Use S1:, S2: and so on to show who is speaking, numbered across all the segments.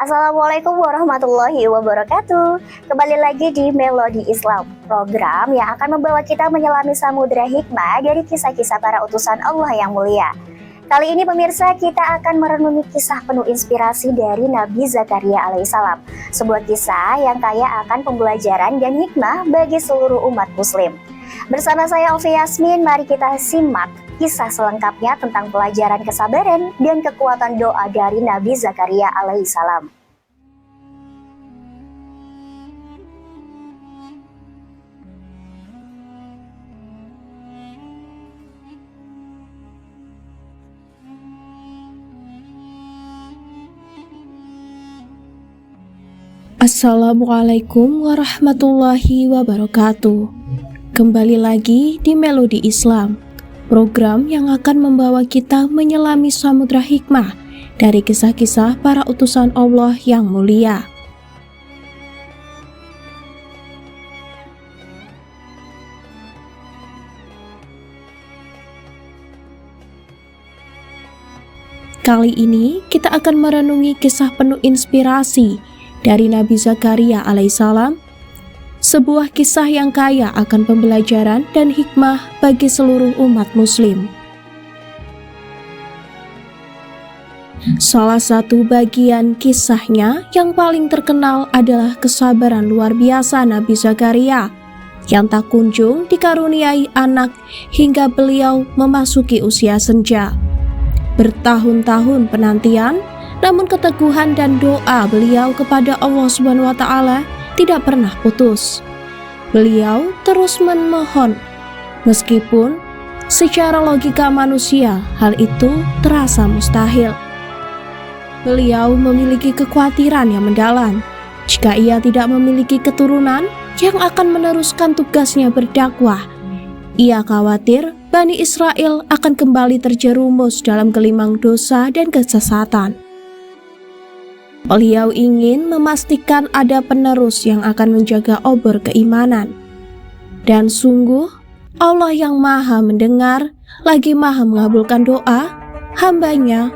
S1: Assalamualaikum warahmatullahi wabarakatuh. Kembali lagi di Melodi Islam, program yang akan membawa kita menyelami samudera hikmah dari kisah-kisah para utusan Allah yang mulia. Kali ini pemirsa, kita akan merenungi kisah penuh inspirasi dari Nabi Zakaria alaihissalam. Sebuah kisah yang kaya akan pembelajaran dan hikmah bagi seluruh umat muslim. Bersama saya Ovi Yasmin, mari kita simak kisah selengkapnya tentang pelajaran kesabaran dan kekuatan doa dari Nabi Zakaria alaihissalam.
S2: Assalamualaikum warahmatullahi wabarakatuh. Kembali lagi di Melodi Islam, program yang akan membawa kita menyelami samudra hikmah dari kisah-kisah para utusan Allah yang mulia. Kali ini kita akan merenungi kisah penuh inspirasi dari Nabi Zakaria alaihissalam, sebuah kisah yang kaya akan pembelajaran dan hikmah bagi seluruh umat muslim. Salah satu bagian kisahnya yang paling terkenal adalah kesabaran luar biasa Nabi Zakaria yang tak kunjung dikaruniai anak hingga beliau memasuki usia senja. Bertahun-tahun penantian, namun keteguhan dan doa beliau kepada Allah SWT tidak pernah putus. Beliau terus memohon, meskipun secara logika manusia hal itu terasa mustahil. Beliau memiliki kekhawatiran yang mendalam. Jika ia tidak memiliki keturunan yang akan meneruskan tugasnya berdakwah, ia khawatir Bani Israel akan kembali terjerumus dalam gelimang dosa dan kesesatan. Beliau ingin memastikan ada penerus yang akan menjaga obor keimanan. Dan sungguh, Allah yang maha mendengar, lagi maha mengabulkan doa, hambanya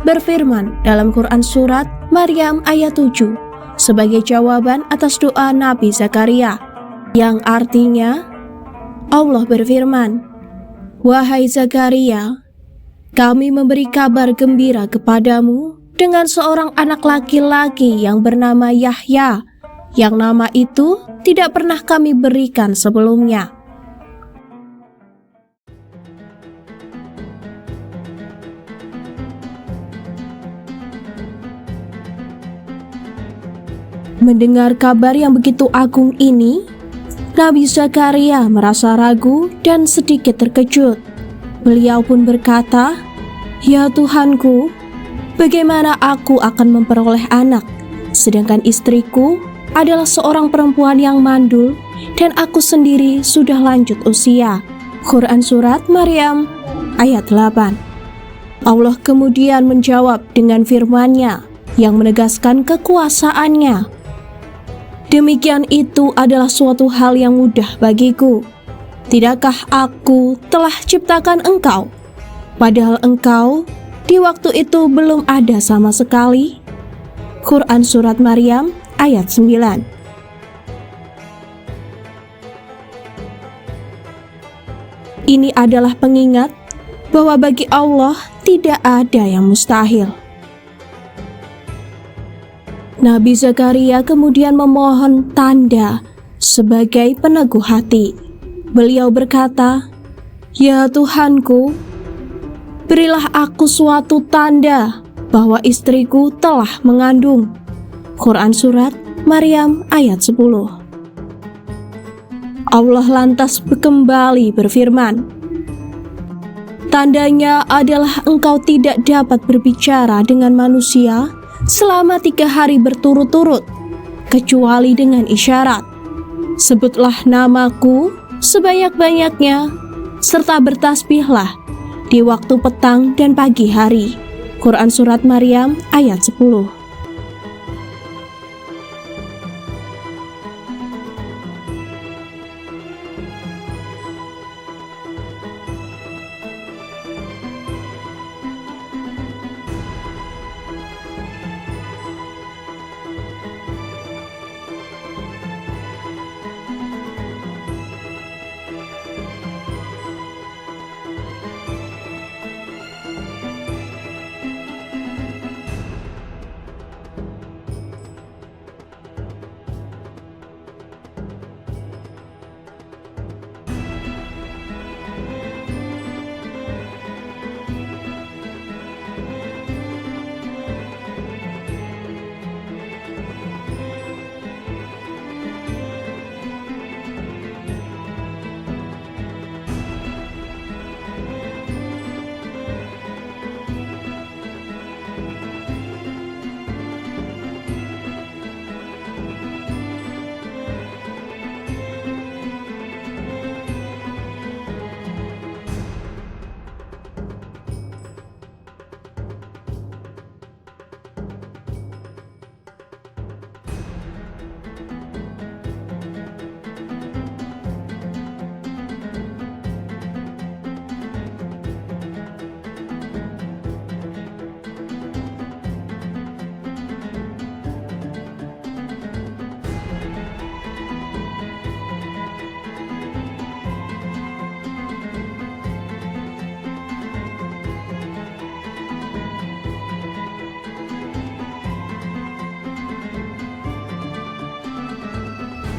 S2: berfirman dalam Quran Surat Maryam ayat 7 sebagai jawaban atas doa Nabi Zakaria, yang artinya, Allah berfirman, "Wahai Zakaria, kami memberi kabar gembira kepadamu dengan seorang anak laki-laki yang bernama Yahya, yang nama itu tidak pernah kami berikan sebelumnya." Mendengar kabar yang begitu agung ini, Nabi Zakaria merasa ragu dan sedikit terkejut. Beliau pun berkata, "Ya Tuhanku, bagaimana aku akan memperoleh anak, sedangkan istriku adalah seorang perempuan yang mandul dan aku sendiri sudah lanjut usia." Quran Surat Maryam ayat 8. Allah kemudian menjawab dengan firman-Nya yang menegaskan kekuasaannya. "Demikian itu adalah suatu hal yang mudah bagiku. Tidakkah aku telah ciptakan engkau, padahal engkau di waktu itu belum ada sama sekali?" Quran Surat Maryam ayat 9. Ini adalah pengingat bahwa bagi Allah tidak ada yang mustahil. Nabi Zakaria kemudian memohon tanda sebagai peneguh hati. Beliau berkata, "Ya Tuhanku, berilah aku suatu tanda bahwa istriku telah mengandung." Quran Surat Maryam ayat 10. Allah lantas kembali berfirman, "Tandanya adalah engkau tidak dapat berbicara dengan manusia selama 3 hari berturut-turut, kecuali dengan isyarat. Sebutlah namaku sebanyak-banyaknya, serta bertasbihlah di waktu petang dan pagi hari." Quran Surat Maryam ayat 10.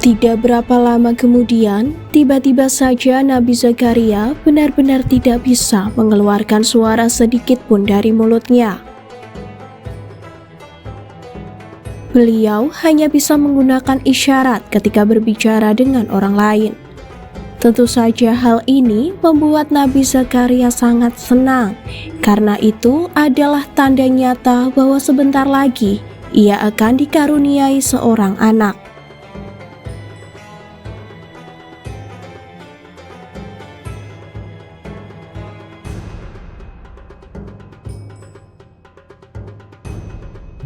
S2: Tidak berapa lama kemudian, tiba-tiba saja Nabi Zakaria benar-benar tidak bisa mengeluarkan suara sedikit pun dari mulutnya. Beliau hanya bisa menggunakan isyarat ketika berbicara dengan orang lain. Tentu saja hal ini membuat Nabi Zakaria sangat senang, karena itu adalah tanda nyata bahwa sebentar lagi ia akan dikaruniai seorang anak.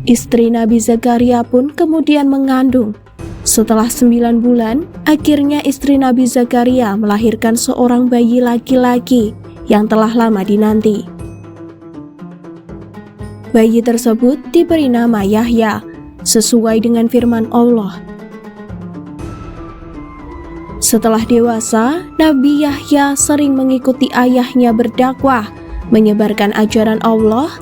S2: Istri Nabi Zakaria pun kemudian mengandung. Setelah 9 bulan, akhirnya istri Nabi Zakaria melahirkan seorang bayi laki-laki yang telah lama dinanti. Bayi tersebut diberi nama Yahya, sesuai dengan firman Allah. Setelah dewasa, Nabi Yahya sering mengikuti ayahnya berdakwah, menyebarkan ajaran Allah,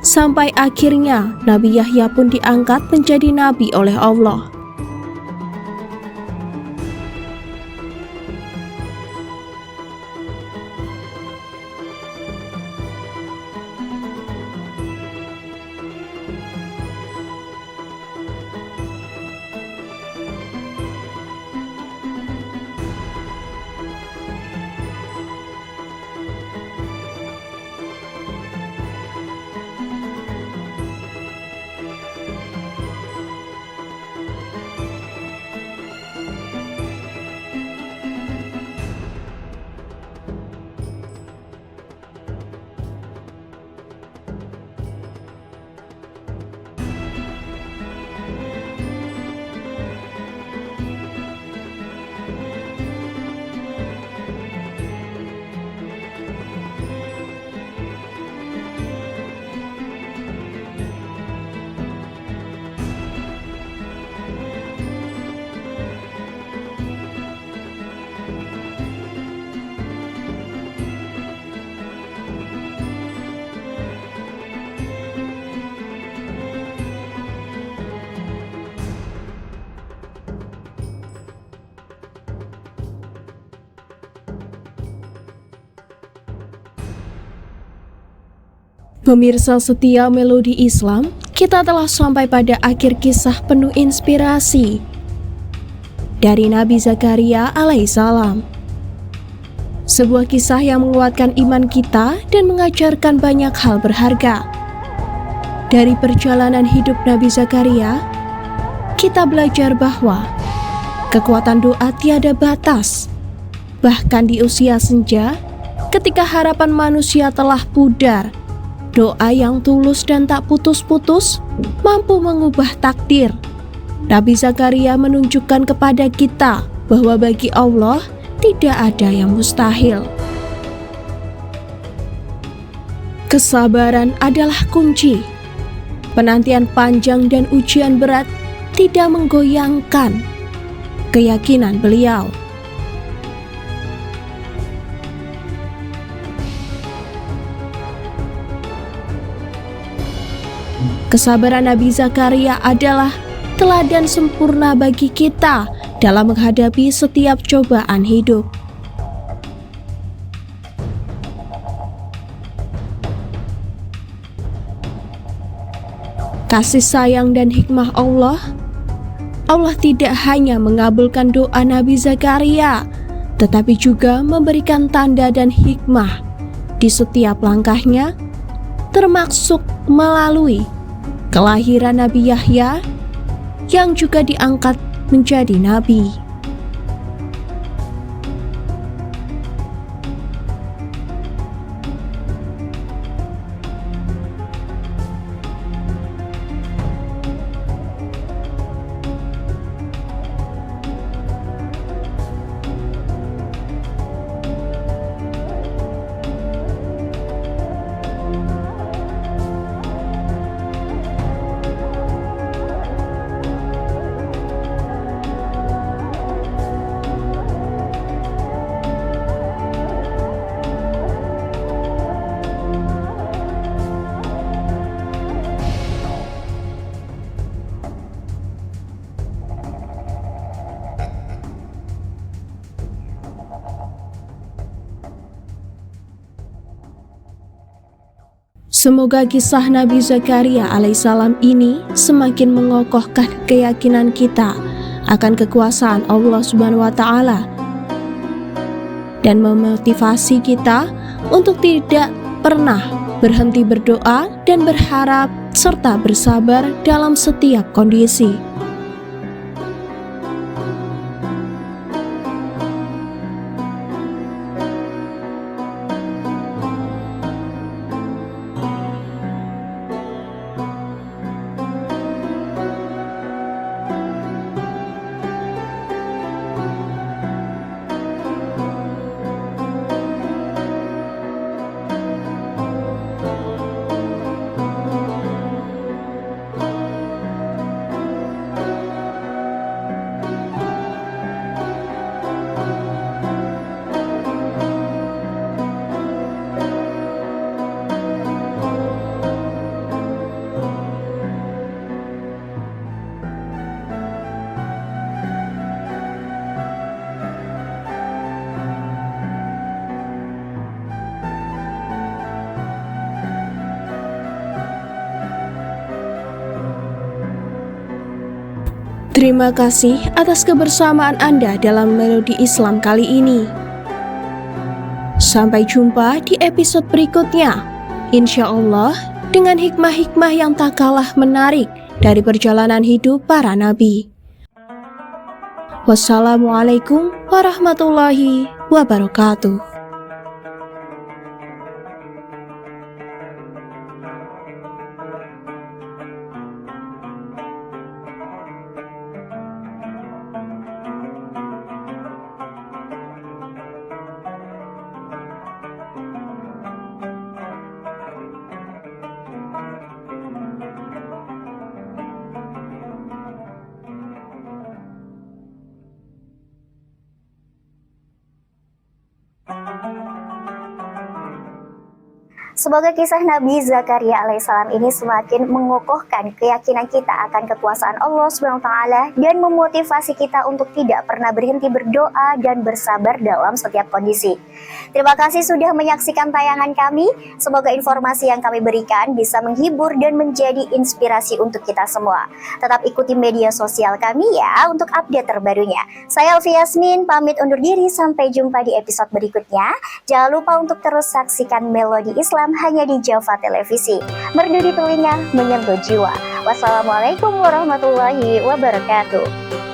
S2: sampai akhirnya Nabi Yahya pun diangkat menjadi nabi oleh Allah. Pemirsa setia Melodi Islam, kita telah sampai pada akhir kisah penuh inspirasi dari Nabi Zakaria alaihissalam. Sebuah kisah yang menguatkan iman kita dan mengajarkan banyak hal berharga. Dari perjalanan hidup Nabi Zakaria, kita belajar bahwa kekuatan doa tiada batas. Bahkan di usia senja, ketika harapan manusia telah pudar, doa yang tulus dan tak putus-putus mampu mengubah takdir. Nabi Zakaria menunjukkan kepada kita bahwa bagi Allah tidak ada yang mustahil. Kesabaran adalah kunci. Penantian panjang dan ujian berat tidak menggoyangkan keyakinan beliau. Kesabaran Nabi Zakaria adalah teladan sempurna bagi kita dalam menghadapi setiap cobaan hidup. Kasih sayang dan hikmah Allah tidak hanya mengabulkan doa Nabi Zakaria, tetapi juga memberikan tanda dan hikmah di setiap langkahnya, termasuk melalui kelahiran Nabi Yahya yang juga diangkat menjadi nabi. Semoga kisah Nabi Zakaria alaihissalam ini semakin mengokohkan keyakinan kita akan kekuasaan Allah Subhanahu wa taala dan memotivasi kita untuk tidak pernah berhenti berdoa dan berharap serta bersabar dalam setiap kondisi. Terima kasih atas kebersamaan Anda dalam Melodi Islam kali ini. Sampai jumpa di episode berikutnya. Insya Allah dengan hikmah-hikmah yang tak kalah menarik dari perjalanan hidup para nabi. Wassalamualaikum warahmatullahi wabarakatuh.
S1: Semoga kisah Nabi Zakaria alaihissalam ini semakin mengokohkan keyakinan kita akan kekuasaan Allah Subhanahu wa taala dan memotivasi kita untuk tidak pernah berhenti berdoa dan bersabar dalam setiap kondisi. Terima kasih sudah menyaksikan tayangan kami. Semoga informasi yang kami berikan bisa menghibur dan menjadi inspirasi untuk kita semua. Tetap ikuti media sosial kami ya untuk update terbarunya. Saya Elvi Yasmin pamit undur diri, sampai jumpa di episode berikutnya. Jangan lupa untuk terus saksikan Melodi Islam hanya di Java Televisi. Merdu di telinga, menyentuh jiwa. Wassalamualaikum warahmatullahi wabarakatuh.